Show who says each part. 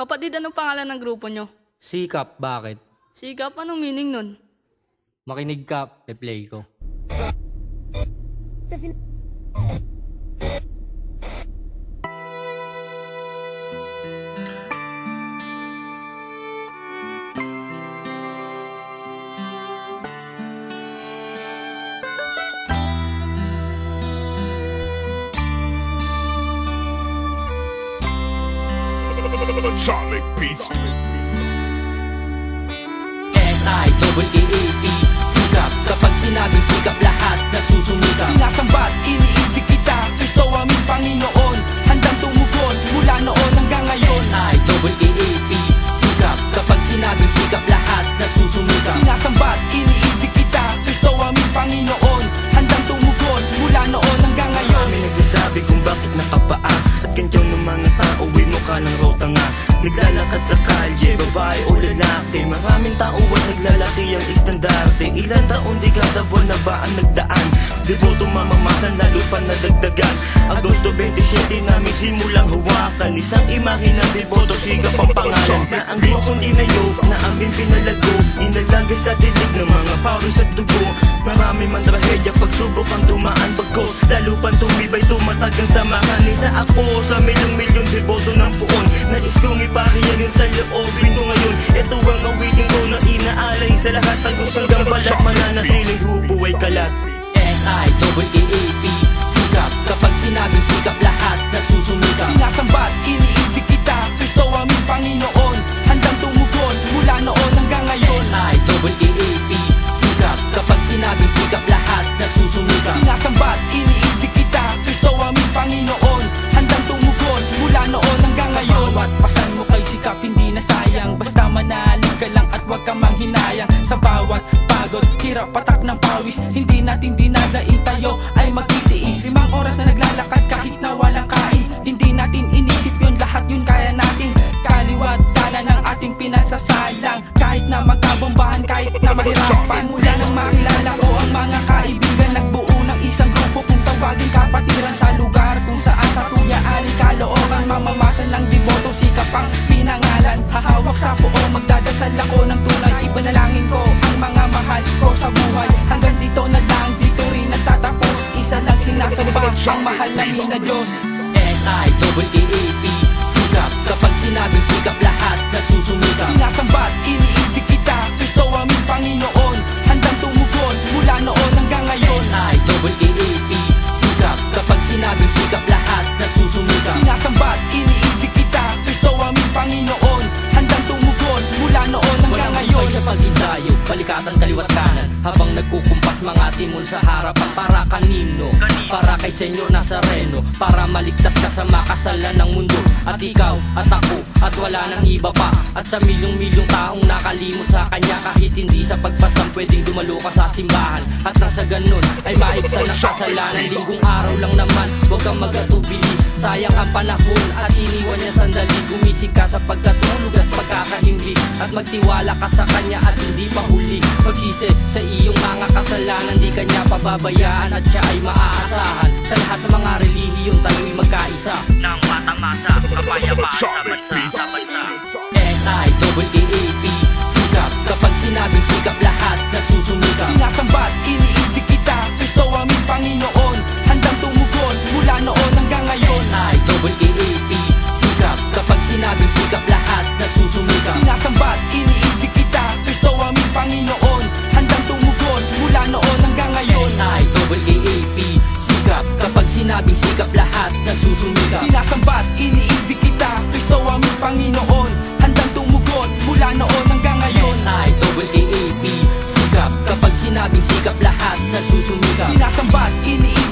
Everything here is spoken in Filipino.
Speaker 1: Kapatid, anong pangalan ng grupo nyo?
Speaker 2: Sikap, bakit?
Speaker 1: Sikap, anong meaning nun?
Speaker 2: Makinig ka, e-play ko.
Speaker 3: Atomic Beats.
Speaker 4: S-I-double-E-A-P Sikap, kapag sinabing sikap lahat nagsusumikap.
Speaker 5: Sinasambat, iniibig kita, Kristo aming Panginoon. Handang tumugon mula noon hanggang ngayon.
Speaker 4: S-I-double-E-A-P Sikap, kapag sinabing sikap lahat nagsusumikap.
Speaker 5: Sinasambat, iniibig kita, Kristo aming Panginoon. Handang tumugon mula noon hanggang ngayon.
Speaker 6: May nagsasabi kung bakit nakapaa at ganyan ng mga tao ay mukha ng rota nga. Naglalakad sa kalye, babae o lalaki. Maraming tao at naglalaki ang istandarte. Ilan taon, dekada, buwan na ba ang nagdaan? Deboto mamamasan, lalo pa nadagdagan. Agosto 27 namin simulang hawakan. Isang imahe ng deboto, sikap ang pangalan. Na ang litsong inayo, na aming pinalago. Inalaga sa dilig ng mga pawis at dugo. Marami man trahedya, pagsubok ang dumaan bagos. Lalo pang tumibay, tumatag ang samahan. Isa ako sa milyong-milyon deboto ng puon. Nais kong ipahayagin sa loobin ko ngayon. Ito ang awitin ko na inaalay sa lahat. Tagos hanggang balat, mananatiling grupo ay kalat.
Speaker 4: S-I-double-E-A-P Sikap, kapag sinabing sikap lahat nagsusumikap.
Speaker 5: Sinasambat, iniibig kita, Kristo aming Panginoon. Handang tumugon mula noon hanggang ngayon.
Speaker 4: S-I-double-E-A-P Sikap, kapag sinabing sikap lahat nagsusumikap.
Speaker 5: Sinasambat, iniibig kita, Kristo aming Panginoon. Handang tumugon mula noon hanggang ngayon. Sa bawat pasan mo kay sikap, hindi na sayang. Basta manalig ka lang at huwag kang manghinayang. Sa bawat pagod, hirap, patak ng pawis, hindi natin dinadaing tayo ay magtitiis. 5 oras na naglalakad kahit na walang kain. Hindi natin inisip yun, lahat yun kaya natin. Kaliwat kanan ng ating pinagsasalang. Kahit na magkabombahan, kahit na mahirapan. Mula nang makilala ko ang mga kaibigan, nagbuo ng isang grupo kung tawagin kapatiran. Sa lugar kung saan sa tuyaan kalooban, mamamasan ng deboto, sikap ang pinangalan. Hahawak sa puo, magdadasal ako ng tunay. Ipanalangin ko ang mga mahal ko sa buhay. Hanggang dito na lang, dito rin natatapos. Isa lang sinasamba ang mahal namin na Diyos.
Speaker 4: S-I-double-E-A-P Sikap, kapag sinabing sikap lahat nagsusumikap.
Speaker 5: Sinasambat, iniibig kita, Kristo aming Panginoon. Handang tumugon mula noon hanggang ngayon.
Speaker 4: S-I-double-E-A-P Sikap, kapag sinabing sikap lahat nagsusumikap.
Speaker 5: Sinasambat, iniibig kita, Kristo aming Panginoon. Handang tumugon mula noon hanggang ngayon.
Speaker 4: Walang sa paghindayo, palikatan kaliwat kanan. Habang nagkukumpas mga timon sa harapan. Para kanino? Para kay Senyor Nazareno. Para maligtas ka sa makasalan ng mundo. At ikaw, at ako, at wala nang iba pa. At sa milyong-milyong taong nakalimot sa kanya. Kahit hindi sa pagpasang pwedeng dumalo ka sa simbahan. At nang sa ganun ay maibsan ang kasalanan. Linggong araw lang naman, huwag kang mag-atubili. Sayang ang panahon at iniwan niya sandali. Gumising ka sa pagkatulog at pagkakahimli. At magtiwala ka sa kanya at hindi pa huli. Pagsisi sa iyong mga kasalanan, di kanya pababayaan at siya ay maaasahan. Sa lahat ng mga relihiyong tayo'y magkaisa ng mata-mata, kapayapaan sa bansa. S-I-double-E-A-P Sikap, kapag sinabing sikap lahat nagsusumikap.
Speaker 5: Sinasambat, iniibig kita, Kristo aming Panginoon. Handang tumugon mula noon hanggang ngayon.
Speaker 4: S-I-double-E-A-P Sikap, kapag sinabing sikap lahat nagsusumikap.
Speaker 5: Sinasambat, iniibig kita, Kristo aming Panginoon. Handang tumugon mula noon hanggang ngayon.
Speaker 4: S-I-double-E-A-P Sikap, kapag sinabing sikap lahat nagsusumikap.
Speaker 5: Sinasambat, iniibig kita, Kristo aming Panginoon. Handang tumugon mula noon hanggang ngayon.
Speaker 4: S-I-double-E-A-P Sikap, kapag sinabing sikap lahat nagsusumikap.
Speaker 5: Sinasambat, iniibig